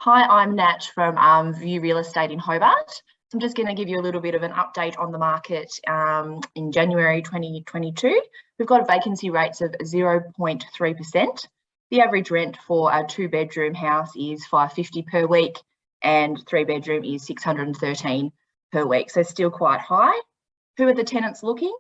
Hi, I'm Nat from View Real Estate in Hobart. So I'm just going to give you a little bit of an update on the market in January 2022. We've got vacancy rates of 0.3%. The average rent for a 2-bedroom house is $550 per week and 3-bedroom is $613 per week. So still quite high. Who are the tenants looking?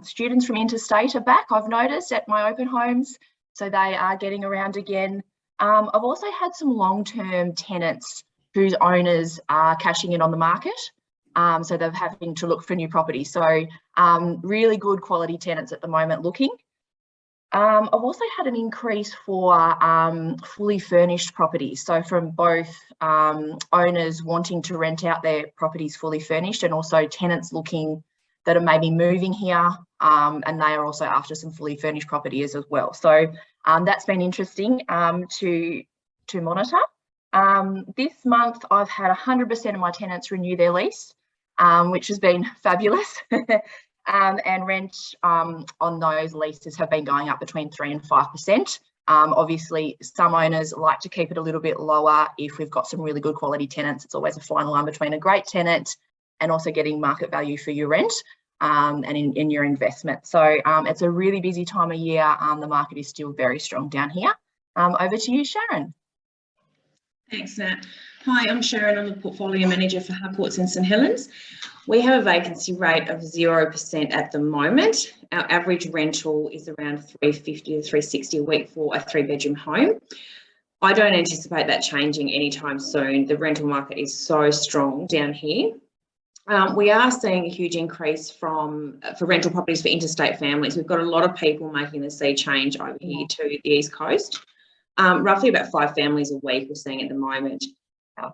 Students from interstate are back, I've noticed, at my open homes. So they are getting around again. I've also had some long-term tenants whose owners are cashing in on the market. So they're having to look for new properties. So really good quality tenants at the moment looking. I've also had an increase for fully furnished properties. So from both owners wanting to rent out their properties fully furnished and also tenants looking that are maybe moving here and they are also after some fully furnished properties as well. So that's been interesting to monitor. This month I've had 100% of my tenants renew their lease, which has been fabulous. And rent on those leases have been going up between 3 and 5%. Obviously, some owners like to keep it a little bit lower if we've got some really good quality tenants. It's always a fine line between a great tenant and also getting market value for your rent and in your investment. So it's a really busy time of year. The market is still very strong down here. Over to you, Sharron. Thanks, Nat. Hi, I'm Sharron. I'm the Portfolio Manager for Harcourts in St Helens. We have a vacancy rate of 0% at the moment. Our average rental is around $350 to $360 a week for a 3-bedroom home. I don't anticipate that changing anytime soon. The rental market is so strong down here. We are seeing a huge increase for rental properties for interstate families. We've got a lot of people making the sea change over here to the East Coast. Roughly about 5 families a week we're seeing at the moment.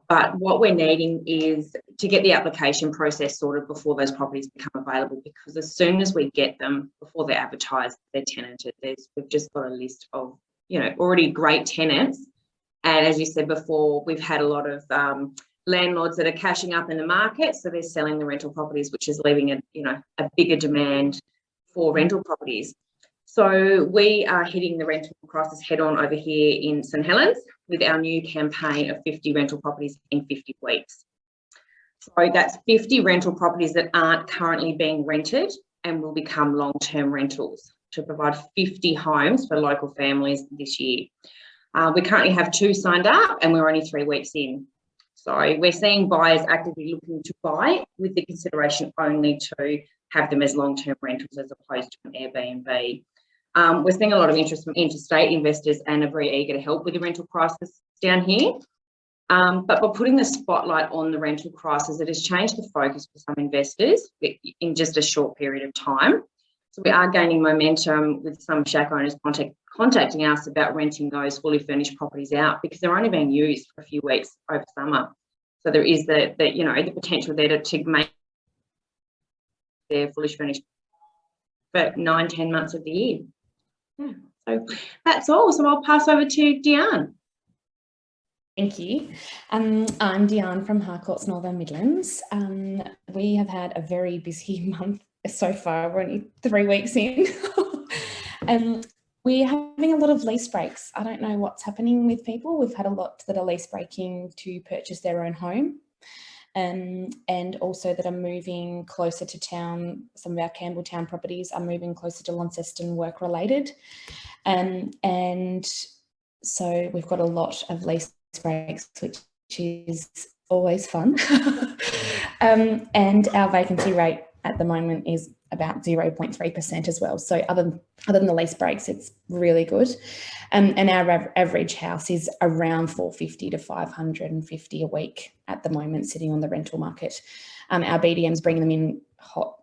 But what we're needing is to get the application process sorted before those properties become available, because as soon as we get them, before they're advertised, they're tenanted. We've just got a list of, already great tenants. And as you said before, we've had a lot of landlords that are cashing up in the market, so they're selling the rental properties, which is leaving a bigger demand for rental properties. So we are hitting the rental crisis head on over here in St Helens with our new campaign of 50 rental properties in 50 weeks. So that's 50 rental properties that aren't currently being rented and will become long-term rentals to provide 50 homes for local families this year. We currently have 2 signed up and we're only 3 weeks in. So we're seeing buyers actively looking to buy with the consideration only to have them as long-term rentals as opposed to an Airbnb. We're seeing a lot of interest from interstate investors and are very eager to help with the rental crisis down here. But by putting the spotlight on the rental crisis, it has changed the focus for some investors in just a short period of time. So we are gaining momentum with some shack owners contacting us about renting those fully furnished properties out because they're only being used for a few weeks over summer. So there is the potential there to make their fully furnished for 9-10 months of the year. Yeah, so that's all. So I'll pass over to Dearne. Thank you. I'm Dearne from Harcourts, Northern Midlands. We have had a very busy month so far. We're only 3 weeks in. We're having a lot of lease breaks. I don't know what's happening with people. We've had a lot that are lease breaking to purchase their own home. And also that are moving closer to town. Some of our Campbelltown properties are moving closer to Launceston work related. And so we've got a lot of lease breaks, which is always fun. And our vacancy rate at the moment is about 0.3% as well. So other than the lease breaks, it's really good. And our average house is around $450 to $550 a week at the moment, sitting on the rental market. Our BDM's bringing them in hot,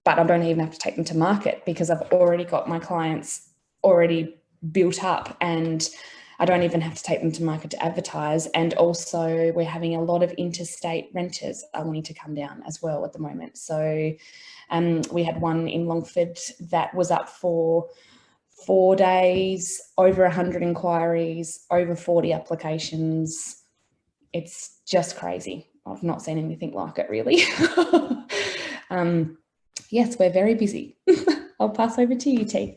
but I don't even have to take them to market because I've already got my clients already built up and I don't even have to take them to market to advertise. And also we're having a lot of interstate renters are wanting to come down as well at the moment. So we had one in Longford that was up for 4 days, over 100 inquiries, over 40 applications. It's just crazy. I've not seen anything like it really. Yes, we're very busy. I'll pass over to you, T.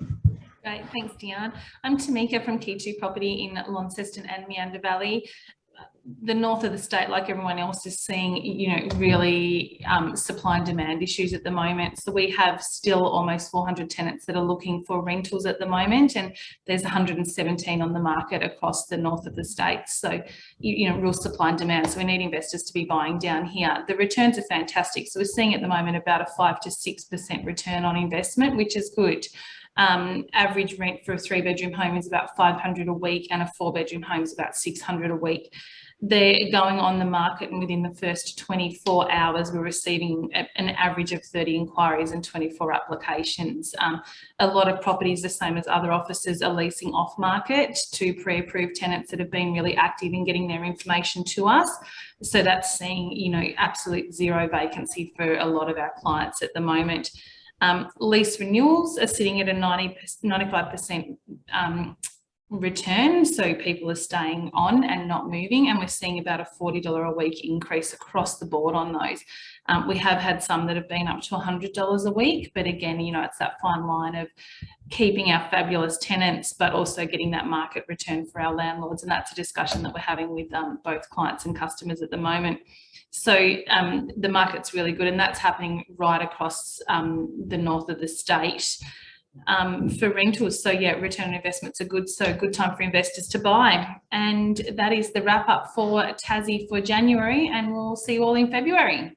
Great, thanks Dearne. I'm Tameka from Key 2 Property in Launceston and Meander Valley. the north of the state, like everyone else, is seeing, you know, really supply and demand issues at the moment. So we have still almost 400 tenants that are looking for rentals at the moment, and there's 117 on the market across the north of the state. So, you know, real supply and demand. So we need investors to be buying down here. The returns are fantastic. So we're seeing at the moment about a 5 to 6% return on investment, which is good. Average rent for a 3-bedroom home is about $500 a week, and a 4-bedroom home is about $600 a week. They're going on the market, and within the first 24 hours, we're receiving an average of 30 inquiries and 24 applications. A lot of properties, the same as other offices, are leasing off market to pre-approved tenants that have been really active in getting their information to us. So that's seeing, you know, absolute zero vacancy for a lot of our clients at the moment. Lease renewals are sitting at a 95% return, so people are staying on and not moving, and we're seeing about a $40 a week increase across the board on those. We have had some that have been up to $100 a week, but again, you know, it's that fine line of keeping our fabulous tenants but also getting that market return for our landlords, and that's a discussion that we're having with both clients and customers at the moment. So the market's really good, and that's happening right across the north of the state for rentals. So yeah, return on investments are good, so good time for investors to buy. And that is the wrap up for Tassie for January, and we'll see you all in February.